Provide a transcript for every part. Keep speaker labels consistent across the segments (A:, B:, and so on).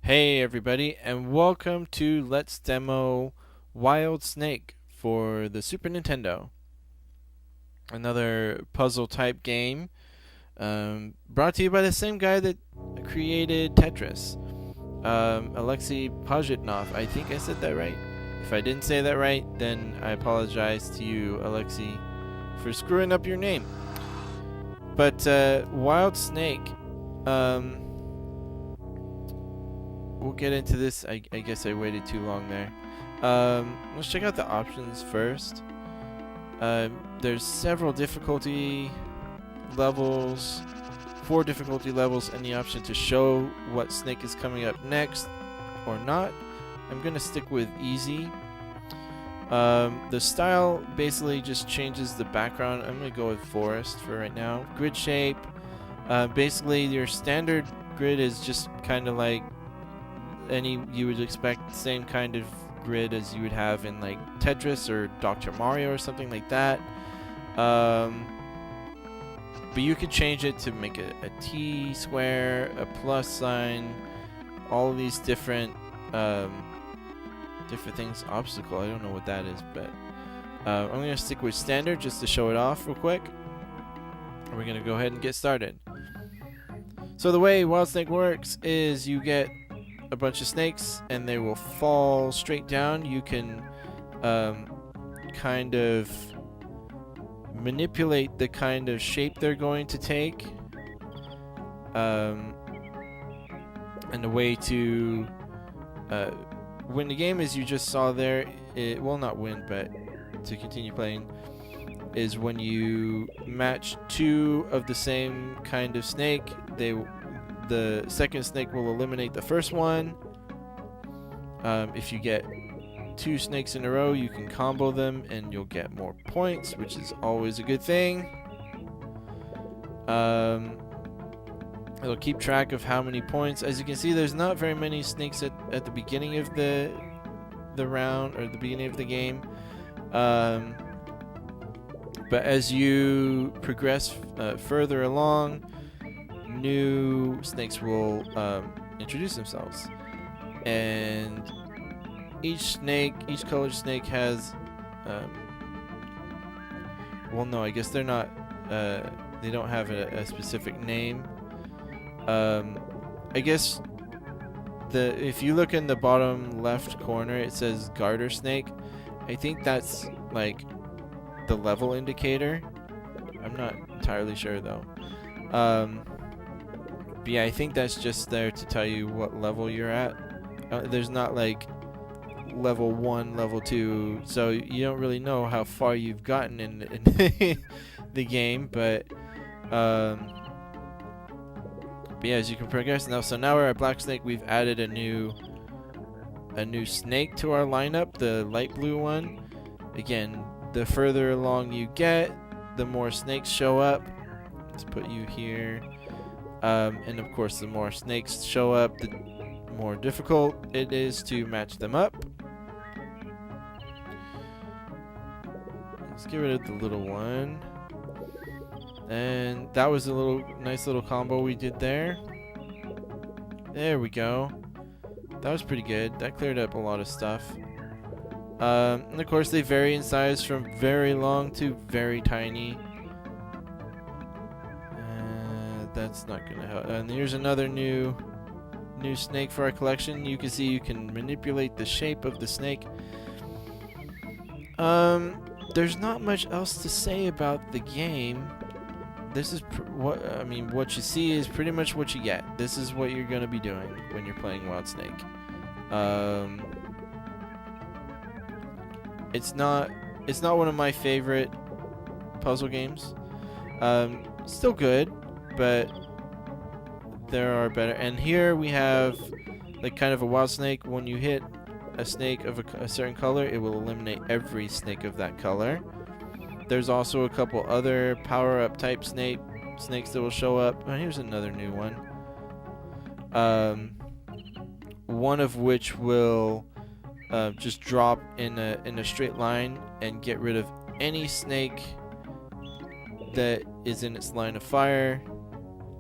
A: Hey everybody, and welcome to Let's Demo Wild Snake for the Super Nintendo. Another puzzle type game brought to you by the same guy that created Tetris, Alexey Pajitnov. I think I said that right. If I didn't say that right, then I apologize to you, Alexey, for screwing up your name. But Wild Snake, we'll get into this. I guess I waited too long there. Let's check out the options first. There's several difficulty levels, 4 difficulty levels, and the option to show what snake is coming up next or not. I'm gonna stick with easy. The style basically just changes the background. I'm gonna go with forest for right now. Grid shape. Basically, your standard grid is just kind of like you would expect, the same kind of grid as you would have in like Tetris or Dr. Mario or something like that. But you could change it to make a T square, a plus sign, all of these different things. Obstacle, I don't know what that is, but I'm gonna stick with standard just to show it off real quick. We're gonna go ahead and get started. So the way Wild Snake works is you get a bunch of snakes and they will fall straight down. You can kind of manipulate the kind of shape they're going to take, and the way to win the game, as you just saw there, well, not win, but to continue playing, is when you match 2 of the same kind of snake. The second snake will eliminate the first one. If you get 2 snakes in a row, you can combo them and you'll get more points, which is always a good thing. It'll keep track of how many points. As you can see, there's not very many snakes at the beginning of the round, or the beginning of the game. But as you progress further along, new snakes will introduce themselves, and each colored snake has well, no, I guess they're not, they don't have a specific name. I guess if you look in the bottom left corner, it says garter snake. I think that's like the level indicator. I'm not entirely sure though. But yeah, I think that's just there to tell you what level you're at. There's not like level 1, level 2, so you don't really know how far you've gotten in the game. But yeah, as you can progress now. So now we're at Black Snake. We've added a new snake to our lineup, the light blue one. Again, the further along you get, the more snakes show up. Let's put you here. And of course, the more snakes show up, the more difficult it is to match them up. Let's get rid of the little one. And that was a nice little combo we did there. There we go. That was pretty good. That cleared up a lot of stuff. And of course, they vary in size from very long to very tiny. That's not gonna help. And here's another new snake for our collection. You can see you can manipulate the shape of the snake. There's not much else to say about the game. This is what you see is pretty much what you get. This is what you're gonna be doing when you're playing Wild Snake. It's not one of my favorite puzzle games. Still good, but there are better. And here we have like kind of a Wild Snake. When you hit a snake of a certain color, it will eliminate every snake of that color. There's also a couple other power-up type snakes that will show up. Oh, here's another new one. One of which will just drop in a straight line and get rid of any snake that is in its line of fire,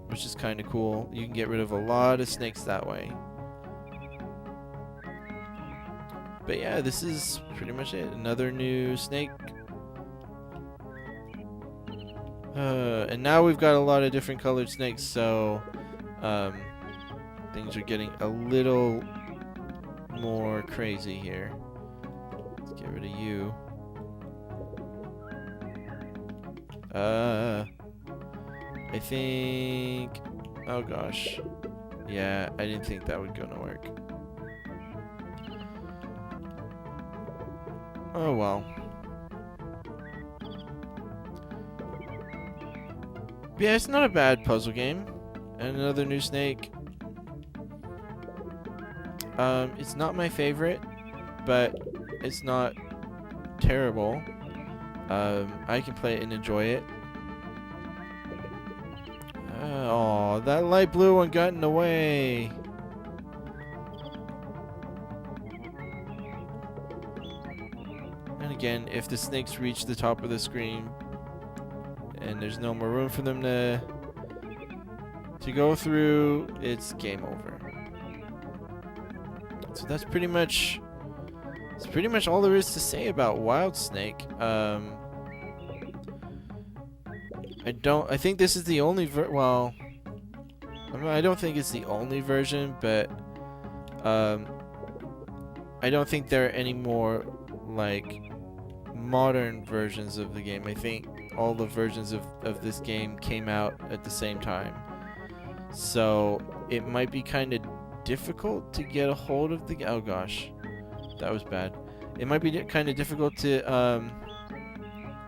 A: which is kind of cool. You can get rid of a lot of snakes that way. But yeah, this is pretty much it. Another new snake. And now we've got a lot of different colored snakes, so things are getting a little more crazy here. Let's get rid of you. I think... Oh gosh. Yeah, I didn't think that would gonna work. Oh well. Yeah, it's not a bad puzzle game. And another new snake. It's not my favorite, but it's not terrible. I can play it and enjoy it. Oh, that light blue one got in the way. And again, if the snakes reach the top of the screen and there's no more room for them to go through, it's game over. So that's pretty much all there is to say about Wild Snake. I think this is the only well, I don't think it's the only version, but I don't think there are any more like modern versions of the game. I think all the versions of this game came out at the same time, so it might be kind of difficult to get a hold of the... Oh gosh, that was bad. It might be kind of difficult to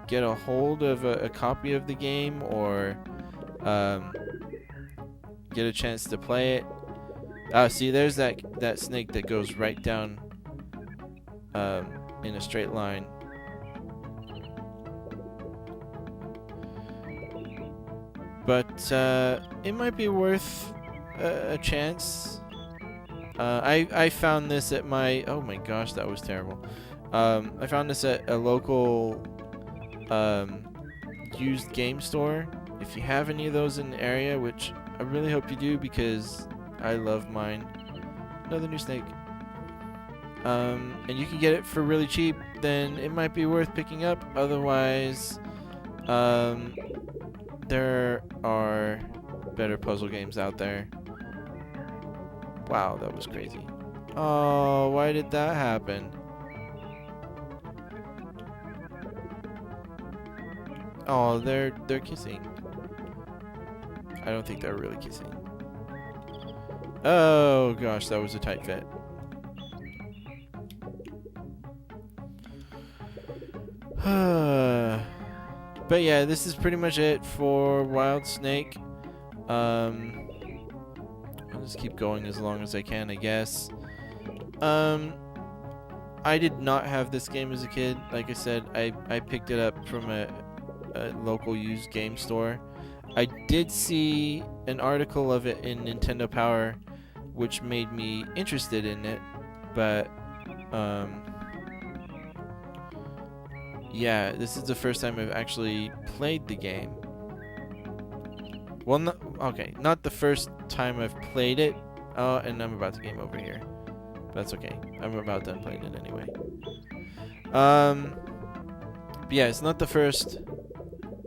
A: get a hold of a copy of the game, or get a chance to play it. See, there's that snake that goes right down in a straight line. But it might be worth a chance. I found this at my... Oh my gosh, that was terrible. I found this at a local used game store. If you have any of those in the area, which I really hope you do because I love mine. Another new snake. And you can get it for really cheap, then it might be worth picking up. Otherwise, there are better puzzle games out there. Wow, that was crazy. Oh, why did that happen? Oh, they're kissing. I don't think they're really kissing. Oh gosh, that was a tight fit. But yeah, this is pretty much it for Wild Snake. I'll just keep going as long as I can, I guess. I did not have this game as a kid. Like I said, I picked it up from a local used game store. I did see an article of it in Nintendo Power, which made me interested in it, but yeah, this is the first time I've actually played the game. Well, not the first time I've played it. Oh, and I'm about to game over here. That's okay. I'm about done playing it anyway. But yeah, it's not the first.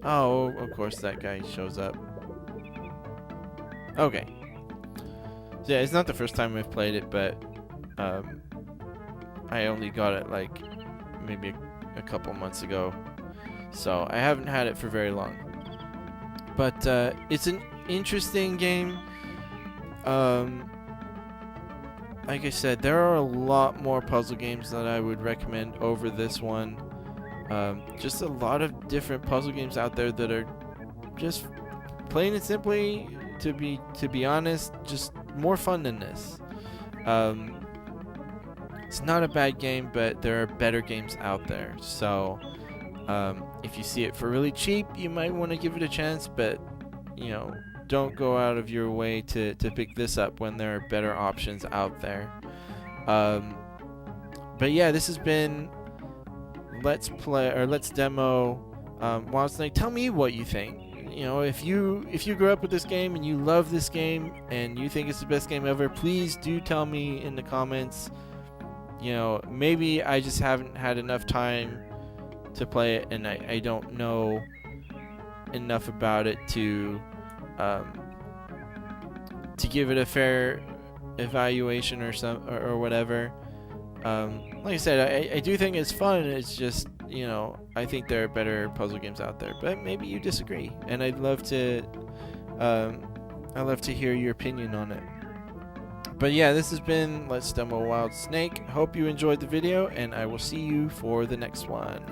A: Oh, of course that guy shows up. Okay. So yeah, it's not the first time I've played it, but I only got it like maybe a couple months ago, so I haven't had it for very long. But it's an interesting game. Like I said, there are a lot more puzzle games that I would recommend over this one. Just a lot of different puzzle games out there that are just plain and simply, to be honest, just more fun than this. It's not a bad game, but there are better games out there. So if you see it for really cheap, you might want to give it a chance, but you know, don't go out of your way to pick this up when there are better options out there. But yeah, this has been Let's Demo Wild Snake. Tell me what you think. You know, if you grew up with this game and you love this game and you think it's the best game ever, please do tell me in the comments. you know, maybe I just haven't had enough time to play it, and I don't know enough about it to give it a fair evaluation or whatever. Like I said, I do think it's fun. It's just, you know, I think there are better puzzle games out there, but maybe you disagree, and I'd love to hear your opinion on it. But yeah, this has been Let's Demo Wild Snake. Hope you enjoyed the video, and I will see you for the next one.